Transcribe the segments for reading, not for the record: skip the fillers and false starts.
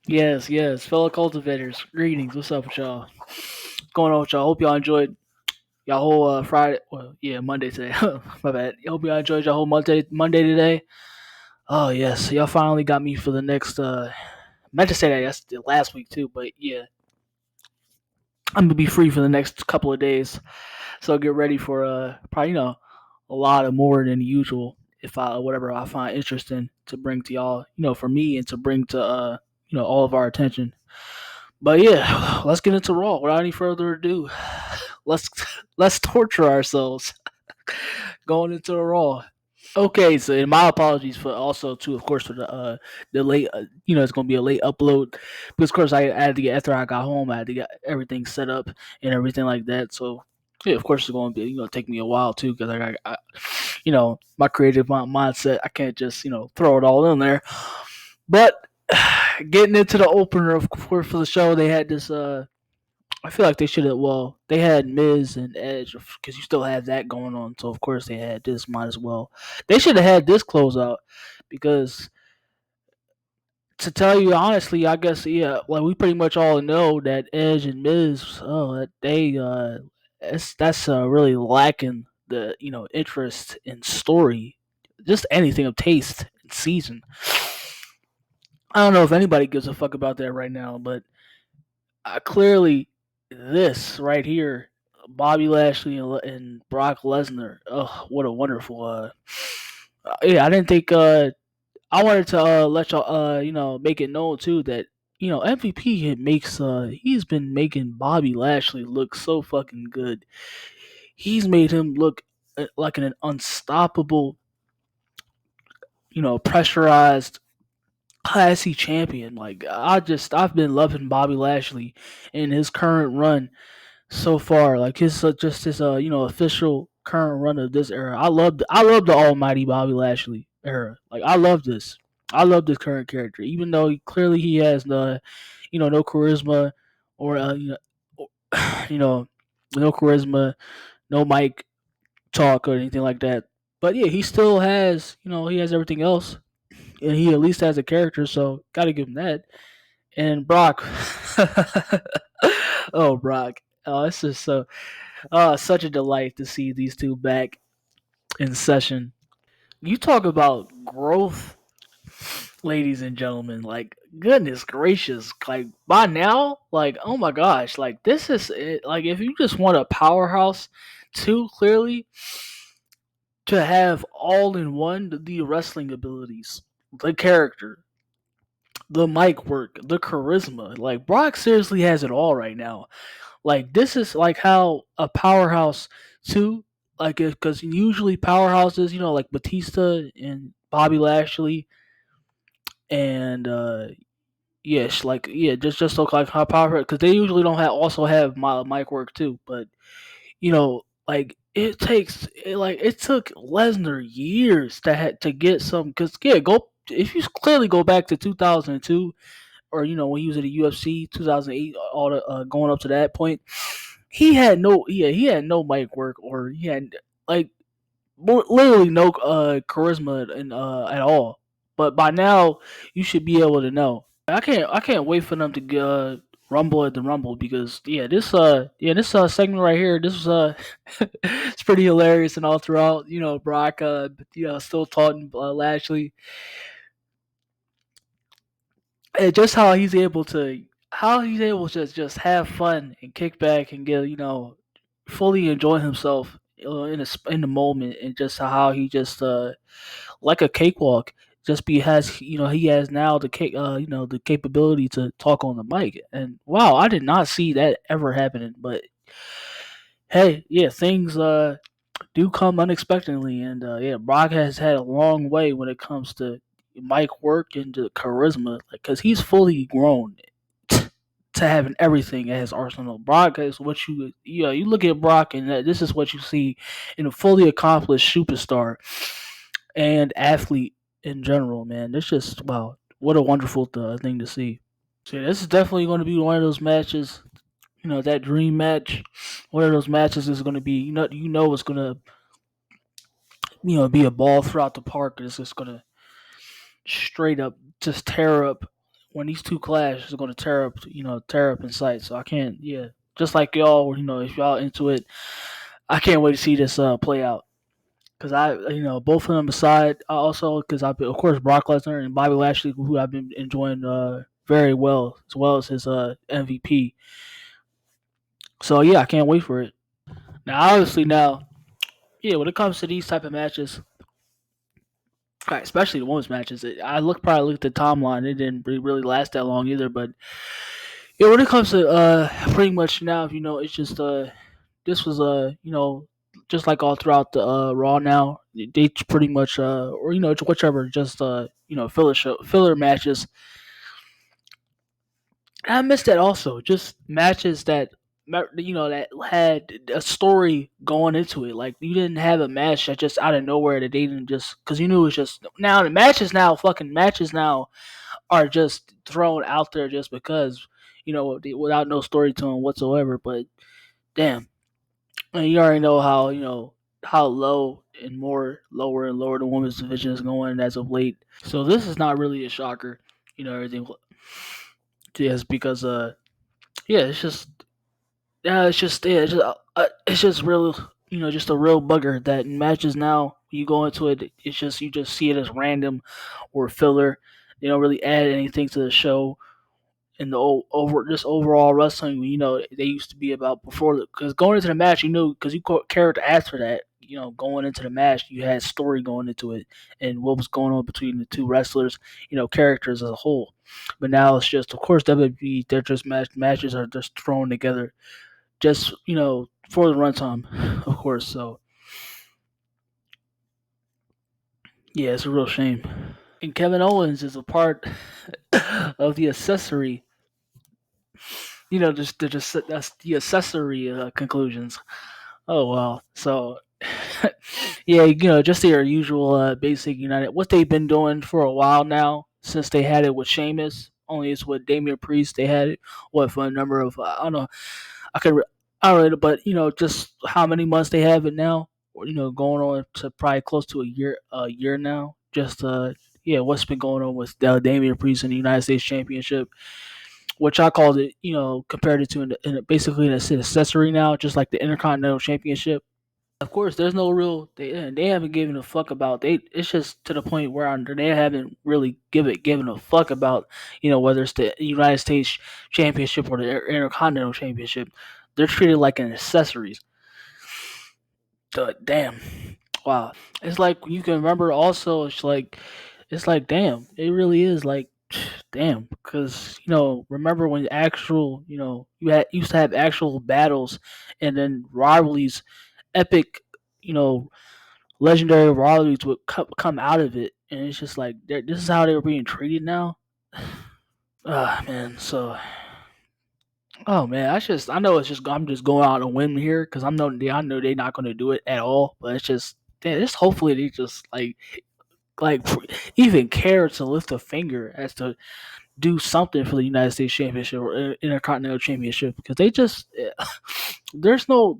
Yes, yes, fellow cultivators. Greetings. What's up with y'all? What's going on with y'all? Hope y'all enjoyed y'all whole Friday. Well, yeah, Monday today. My bad. Hope y'all enjoyed y'all whole Monday today. Oh yes, y'all finally got me for the next. I meant to say that yesterday, last week too, but yeah, I'm gonna be free for the next couple of days. So get ready for probably a lot of more than usual if I whatever I find interesting to bring to y'all. For me and to bring to all of our attention. But yeah, let's get into Raw. Without any further ado, let's let's torture ourselves going into the Raw. Okay, so and my apologies for also too, of course, for the late. It's gonna be a late upload because, of course, I had to get after I got home. I had to get everything set up and everything like that. So yeah, of course, it's gonna be take me a while too because my creative mindset. I can't just throw it all in there. But getting into the opener, of course, for the show, they had this. I feel like they should have. Well, they had Miz and Edge because you still have that going on. So of course they had this. Might as well. They should have had this closeout because to tell you honestly, I guess yeah. Like we pretty much all know that Edge and Miz. Oh, that they that's really lacking the interest in story, just anything of taste and season. I don't know if anybody gives a fuck about that right now, but clearly this right here, Bobby Lashley and Brock Lesnar. Oh, what a wonderful. Yeah, I didn't think. I wanted to let y'all make it known too that MVP makes he's been making Bobby Lashley look so fucking good. He's made him look like an unstoppable, pressurized classy champion. Like I've been loving Bobby Lashley in his current run so far. Like his just his official current run of this era. I love the Almighty Bobby Lashley era. Like I love this. I love this current character, even though clearly he has no charisma or you know, no charisma, no mic talk or anything like that. But yeah, he still has he has everything else, and he at least has a character. So gotta give him that. And Brock, oh Brock, oh it's just such a delight to see these two back in session. You talk about growth, ladies and gentlemen. Like, goodness gracious. Like, by now, like, oh my gosh. Like, this is it. Like, if you just want a powerhouse, too, clearly, to have all in one the wrestling abilities, the character, the mic work, the charisma. Like, Brock seriously has it all right now. Like this is like how a powerhouse too, like because usually powerhouses, like Batista and Bobby Lashley, and yes, like yeah, just look like how powerful because they usually don't have also have mic work too, but like it took Lesnar years to get some because yeah go if you clearly go back to 2002 or when he was at the UFC 2008 all the going up to that point he had no mic work or he had like literally no charisma at all. But by now you should be able to know. I can't wait for them to rumble at the rumble because this segment right here this was it's pretty hilarious and all throughout Brock still taunting Lashley and just how he's able to just have fun and kick back and get fully enjoy himself in the moment and just how he just like a cakewalk just be has he has now the capability to talk on the mic and wow I did not see that ever happening but hey yeah things do come unexpectedly and yeah Brock has had a long way when it comes to mic work and to charisma because he's fully grown to having everything at his arsenal. Brock is what you look at Brock and this is what you see in a fully accomplished superstar and athlete in general. Man, it's just wow, what a wonderful thing to see. So yeah, this is definitely going to be one of those matches. That dream match. One of those matches is going to be it's going to be a ball throughout the park. It's just going to straight up just tear up when these two clash, it's going to tear up in sight. So I can't, yeah. Just like y'all, if y'all into it, I can't wait to see this play out. Because both of them aside, also because of course, Brock Lesnar and Bobby Lashley, who I've been enjoying very well as his MVP. So yeah, I can't wait for it. Now, obviously, yeah, when it comes to these type of matches, right, especially the women's matches, probably looked at the timeline. It didn't really last that long either. But yeah, when it comes to pretty much now, it's just this was just like all throughout the Raw now. They pretty much or whichever, just filler matches. And I missed that also. Just matches that that had a story going into it. Like you didn't have a match that just out of nowhere that they didn't just because you knew it was just now the matches now are just thrown out there just because without no story to them whatsoever. But damn, and you already know how how lower and lower the women's division is going as of late. So this is not really a shocker. Everything just because yeah, it's just real just a real bugger that matches now. You go into it, it's just you just see it as random or filler. They don't really add anything to the show in the overall wrestling. They used to be about before because going into the match, because you cared to ask for that. Going into the match, you had story going into it and what was going on between the two wrestlers. Characters as a whole. But now it's just, of course, WWE. They're just matches are just thrown together, just for the runtime, of course. So yeah, it's a real shame. And Kevin Owens is a part of the accessory. Just that's the accessory conclusions. Oh well, so yeah, just their usual basic United. What they've been doing for a while now, since they had it with Sheamus. Only it's with Damian Priest. They had it for a number of I don't know. I could I don't know, but just how many months they have it now. Going on to probably close to a year now. Just yeah, what's been going on with Damian Priest in the United States Championship, which I called it, compared it to basically an accessory now, just like the Intercontinental Championship. Of course, there's no real. They haven't given a fuck about. It's just to the point where they haven't really given a fuck about whether it's the United States Championship or the Intercontinental Championship. They're treated like an accessories. Damn, wow. It's like you can remember. Also, it's like damn. It really is like damn. Because remember when actual you had used to have actual battles and then rivalries, epic you know legendary rivalries would come out of it, and it's just like this is how they were being treated now. Ah man, so oh man, I know it's just I'm just going out on a whim here because I know they're not going to do it at all, but it's just just hopefully they just like even care to lift a finger as to do something for the United States Championship or Intercontinental Championship because they just there's no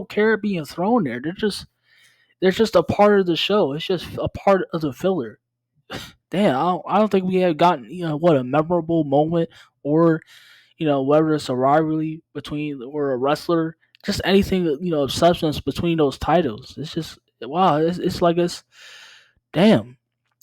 care being thrown there. They're just a part of the show. It's just a part of the filler. Damn, I don't think we have gotten what a memorable moment or whether it's a rivalry between or a wrestler, just anything of substance between those titles. It's just wow. It's like it's damn.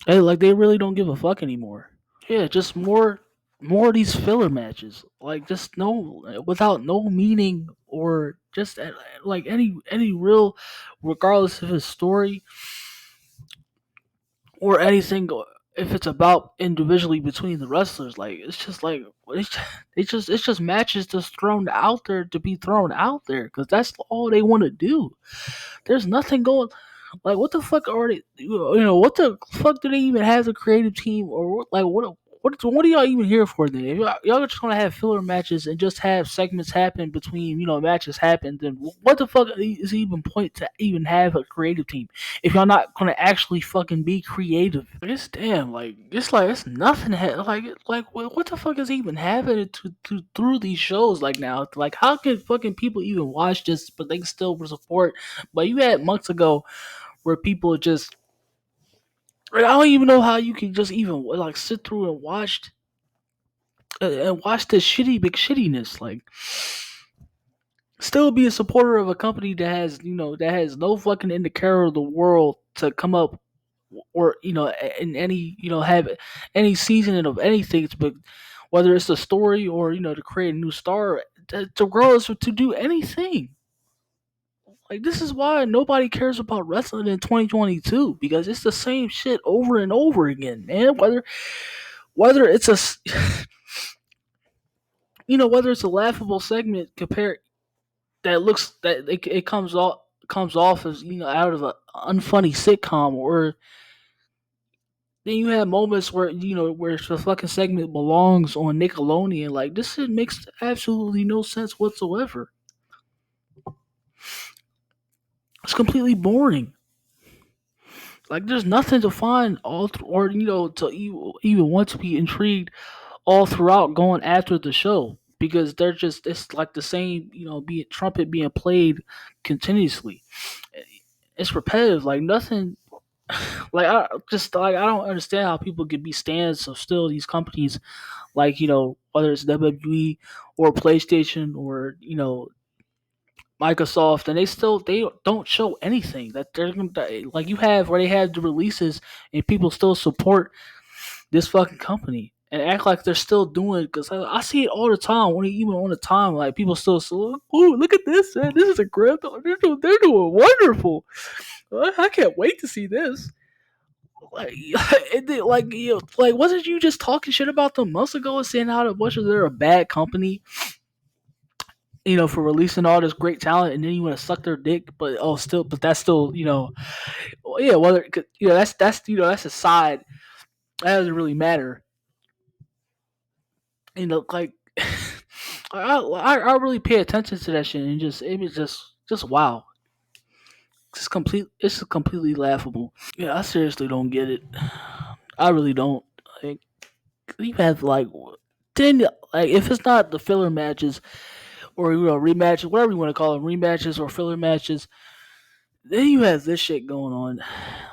Like they really don't give a fuck anymore. Yeah, just more of these filler matches. Like just no without no meaning or just like any real, regardless of his story or anything. If it's about individually between the wrestlers, like it's just like it's just matches just thrown out there to be thrown out there because that's all they want to do. There's nothing going. Like, what the fuck are they? What the fuck do they even have a creative team or like what are y'all even here for then? If y'all just gonna have filler matches and just have segments happen between matches happen, then what the fuck is even point to even have a creative team if y'all not gonna actually fucking be creative? It's damn like it's nothing like what the fuck is even happening to through these shows like now? Like how can fucking people even watch this but they can still support? But you had months ago where people just I don't even know how you can just even like sit through and watch. and watch this shitty big shittiness. Like, still be a supporter of a company that has that has no fucking in the care of the world to come up or in any have any season of anything, but whether it's the story or to create a new star, regardless of to do anything. Like, this is why nobody cares about wrestling in 2022, because it's the same shit over and over again, man. Whether it's a whether it's a laughable segment compared that looks that it comes off as out of a unfunny sitcom, or then you have moments where where the fucking segment belongs on Nickelodeon. Like, this shit makes absolutely no sense whatsoever. It's completely boring. Like, there's nothing to find or to even want to be intrigued all throughout going after the show, because they're just it's like the same being trumpet being played continuously. It's repetitive. Like, nothing. Like, I don't understand how people could be stands of still these companies, like whether it's WWE or PlayStation or Microsoft, and they don't show anything that they're like, you have where they have the releases and people still support this fucking company and act like they're still doing it, because I see it all the time, when even on the time, like, people still say, "Oh, look at this, man! This is a great. They're doing wonderful. I can't wait to see this." Like, like, like, wasn't you just talking shit about them months ago and saying how much they're a bad company, for releasing all this great talent, and then you want to suck their dick? But but that's still, yeah, whether that's a side that doesn't really matter, like. I really pay attention to that shit, and it was just wow. It's completely laughable. Yeah, I seriously don't get it. I really don't. Like, you have like 10, like, if it's not the filler matches or rematches, whatever you want to call them, rematches or filler matches, then you have this shit going on.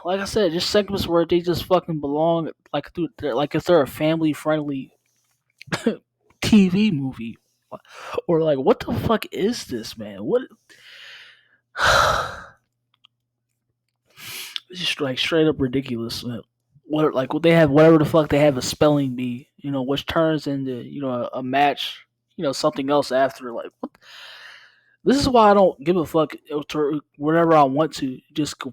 Like I said, just segments where they just fucking belong. Like, dude, like, if they're a family friendly TV movie, or like, what the fuck is this, man? What? It's just like straight up ridiculous. What, like, what they have, whatever the fuck they have a spelling bee, which turns into a match, something else after. Like, what? This is why I don't give a fuck to whenever I want to just go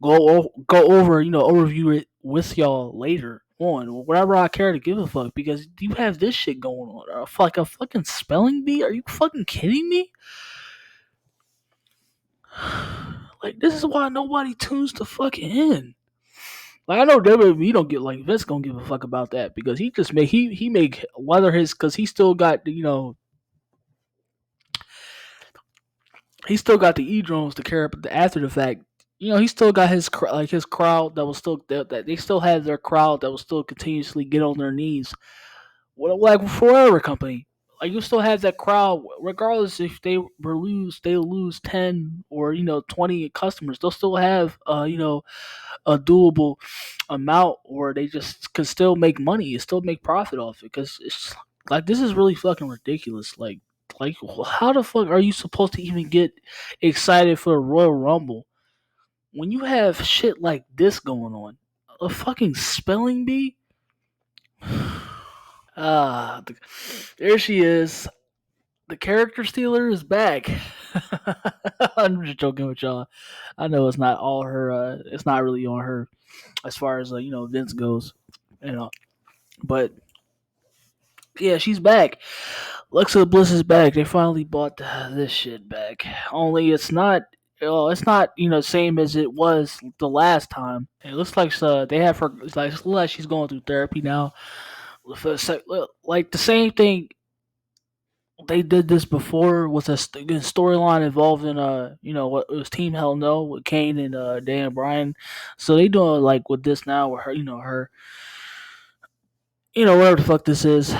over overview it with y'all later on, whatever I care to give a fuck, because you have this shit going on. Like a fucking spelling bee? Are you fucking kidding me? Like, this is why nobody tunes the fuck in. Like, I know WWE don't get, like, Vince gonna give a fuck about that, because he just make he make whether his, because he still got he still got the e drones to care about after the fact. He still got his crowd that was still that they still had their crowd that was still continuously get on their knees. Well, like, forever company, like, you still have that crowd regardless if they lose 10 or 20 customers. They'll still have a doable amount, or they just could still make money and still make profit off it, because it's like, this is really fucking ridiculous. Like, how the fuck are you supposed to even get excited for a Royal Rumble when you have shit like this going on? A fucking spelling bee? Ah, there she is. The character stealer is back. I'm just joking with y'all. I know it's not all her. It's not really on her as far as Vince goes. You know, but yeah, she's back. Alexa Bliss is back. They finally bought this shit back. Only it's not. It's not same as it was the last time. It looks like they have her. It's like, it looks like she's going through therapy now. Like, the same thing they did this before with a storyline involving what it was Team Hell No with Kane and Dan Bryan. So they doing like with this now with her, her, whatever the fuck this is,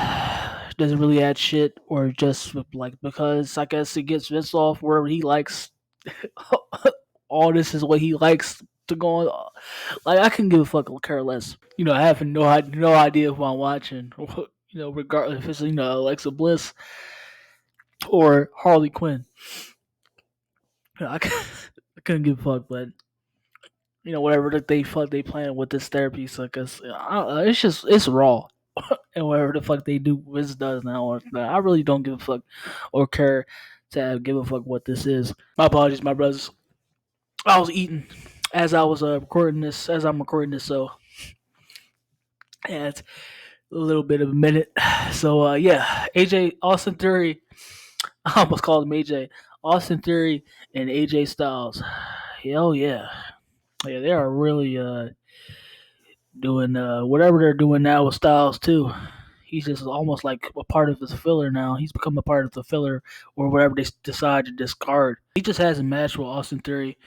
doesn't really add shit, or just like, because I guess it gets Vince off wherever he likes. All this is what he likes to go on. Like, I can give a fuck, care less. I have no idea who I'm watching. regardless if it's Alexa Bliss or Harley Quinn. I couldn't give a fuck, but whatever that they playing with this therapy, so cause it's raw, and whatever the fuck they do, Wiz does now. I really don't give a fuck or care to give a fuck what this is. My apologies, my brothers. I was eating as I was recording this, as I'm recording this, so yeah, it's a little bit of a minute. So yeah, AJ Austin Theory. I almost called him AJ. Austin Theory and AJ Styles. Hell yeah. Yeah, they are really doing whatever they're doing now with Styles too. He's just almost like a part of his filler now. He's become a part of the filler or whatever they decide to discard. He just has a match with Austin Theory.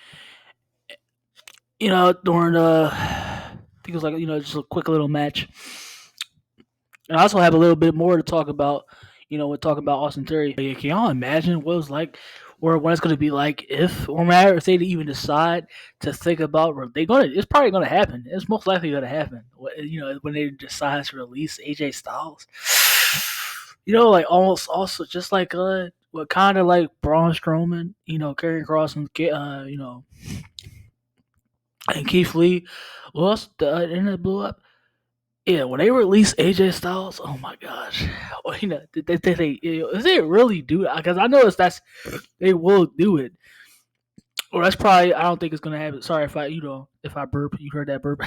During I think it was like just a quick little match. And I also have a little bit more to talk about. When talking about Austin Theory, can y'all imagine what it was like, or what it's going to be like if, or matter if they even decide to think about, it's probably going to happen. It's most likely going to happen. When they decide to release AJ Styles, like almost also just like what kind of like Braun Strowman, Karrion Kross and and Keith Lee, was the internet blew up. Yeah, when they release AJ Styles, oh my gosh, they really do it? Because I know they will do it, or that's probably I don't think it's gonna happen. Sorry if I burp, you heard that burp,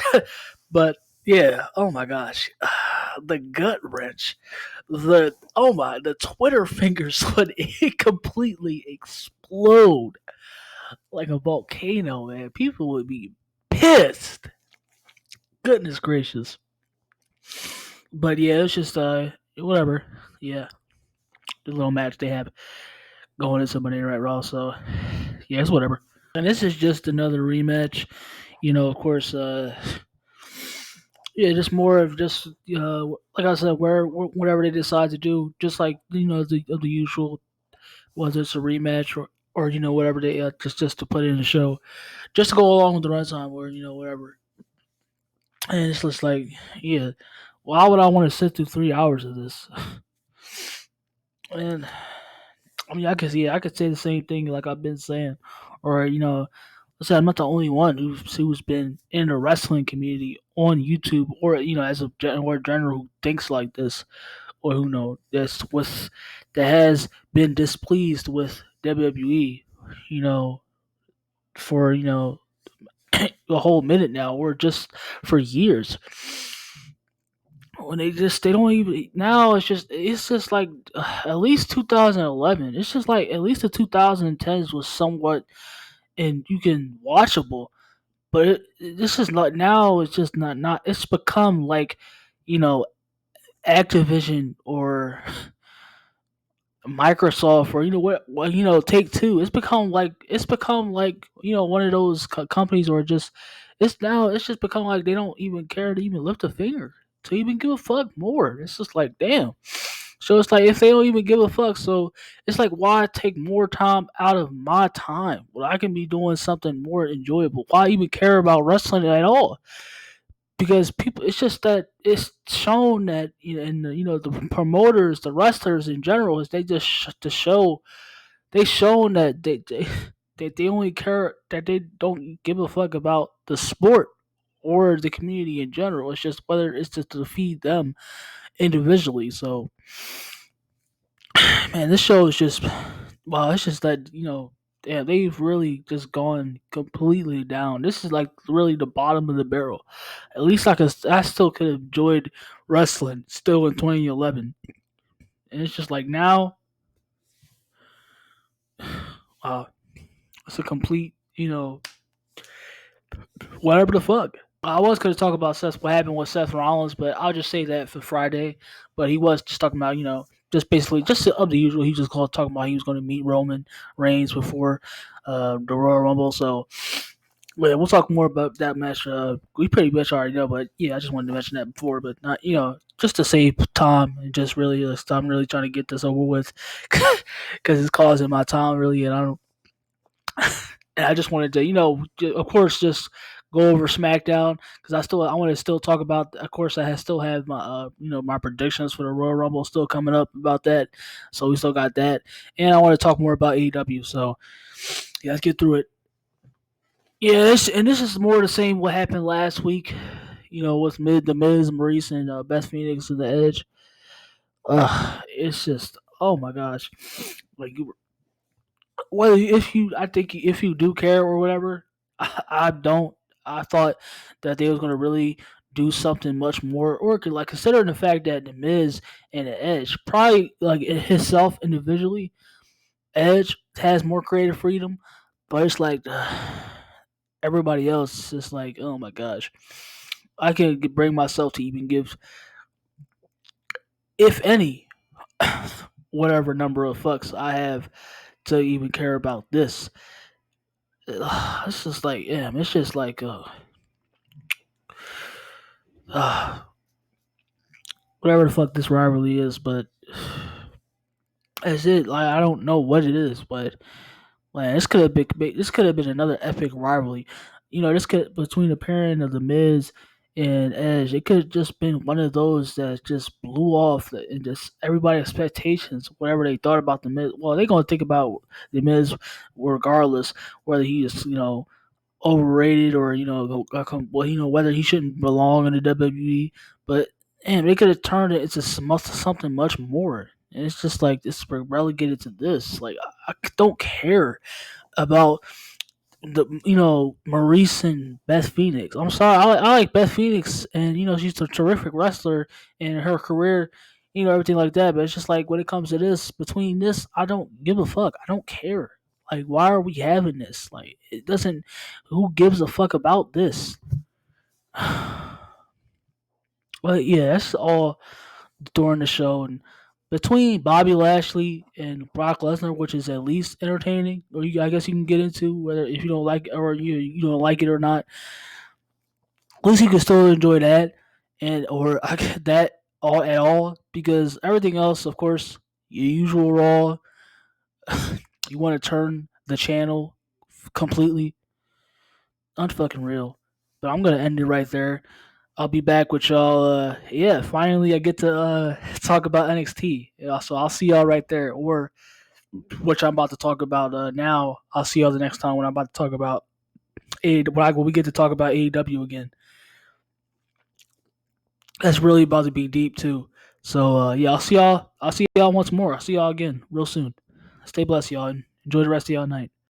but yeah, oh my gosh, the gut wrench, the Twitter fingers would completely explode like a volcano, man. People would be pissed. Goodness gracious. But yeah, it's just whatever. Yeah, the little match they have going into Monday Night Raw. So yeah, it's whatever. And this is just another rematch. Of course. Yeah, just more of just like I said, whatever they decide to do, just like the usual, whether it's a rematch or whatever they just to put in the show, just to go along with the runtime or whatever. And it's just like, yeah, why would I want to sit through 3 hours of this? And I mean, I could say the same thing like I've been saying, or let's say I'm not the only one who's been in the wrestling community on YouTube, or as a general who thinks like this, or who that has been displeased with WWE, for a whole minute now, or just for years. When they don't even now, it's just like at least 2011. It's just like at least the 2010s was somewhat and you can watchable, but this is not now. It's just not. It's become like you know Activision or Microsoft or Take Two. It's become like one of those companies, or just it's just become like they don't even care to even lift a finger to even give a fuck more. It's just like damn. So it's like if they don't even give a fuck, so it's like why take more time out of my time when I can be doing something more enjoyable? Why even care about wrestling at all? Because people, it's just that it's shown that and the promoters, the wrestlers in general, is they just to show they shown that that they only care, that they don't give a fuck about the sport or the community in general. It's just whether it's just to feed them individually. So man, this show is just wow. It's just that yeah, they've really just gone completely down. This is like really the bottom of the barrel. At least I still could have enjoyed wrestling still in 2011, and it's just like now, wow, it's a complete whatever the fuck. I was going to talk about what happened with Seth Rollins, but I'll just say that for Friday. But he was just talking about, just basically just of the usual. He just talking about he was going to meet Roman Reigns before the Royal Rumble. So, yeah, we'll talk more about that match. We pretty much already know, but yeah, I just wanted to mention that before, but not, just to save time and just really, I'm really trying to get this over with because it's causing my time really, and I don't. And I just wanted to, of course, just go over SmackDown because I want to still talk about. Of course, still have my my predictions for the Royal Rumble still coming up about that. So we still got that, and I want to talk more about AEW. So yeah, let's get through it. Yeah, this is more the same what happened last week. With the Miz, Maryse, and Beth Phoenix and the Edge. It's just oh my gosh, like I think if you do care or whatever, I don't. I thought that they was gonna really do something much more, or like considering the fact that the Miz and the Edge probably like himself individually, Edge has more creative freedom, but it's like everybody else is like, oh my gosh, I can bring myself to even give, if any, whatever number of fucks I have to even care about this. It's just like, damn, it's just like, uh, whatever the fuck this rivalry is, but that's it. Like, I don't know what it is, but man, this could have been another epic rivalry. This could between the pairing of the Miz and Edge. It could have just been one of those that just blew off and just everybody's expectations. Whatever they thought about the Miz, well, they're gonna think about the Miz regardless whether he is overrated or whether he shouldn't belong in the WWE. But damn, they could have turned it into something much more. And it's just like it's relegated to this. Like I don't care about the Maryse and Beth Phoenix. I'm sorry, I like Beth Phoenix, and she's a terrific wrestler in her career, everything like that. But it's just like when it comes to this, between this, I don't give a fuck. I don't care. Like, why are we having this? Like, it doesn't. Who gives a fuck about this? But yeah, that's all during the show. And between Bobby Lashley and Brock Lesnar, which is at least entertaining, or I guess you can get into whether if you don't like it or you don't like it or not. At least you can still enjoy that, and or I get that all at all because everything else, of course, your usual Raw. You want to turn the channel completely unfucking real. But I'm gonna end it right there. I'll be back with y'all. Yeah, finally I get to talk about NXT. Yeah, so I'll see y'all right there, or which I'm about to talk about now. I'll see y'all the next time when I'm about to talk about when we get to talk about AEW again. That's really about to be deep too. So yeah, I'll see y'all. I'll see y'all once more. I'll see y'all again real soon. Stay blessed, y'all, and enjoy the rest of y'all night.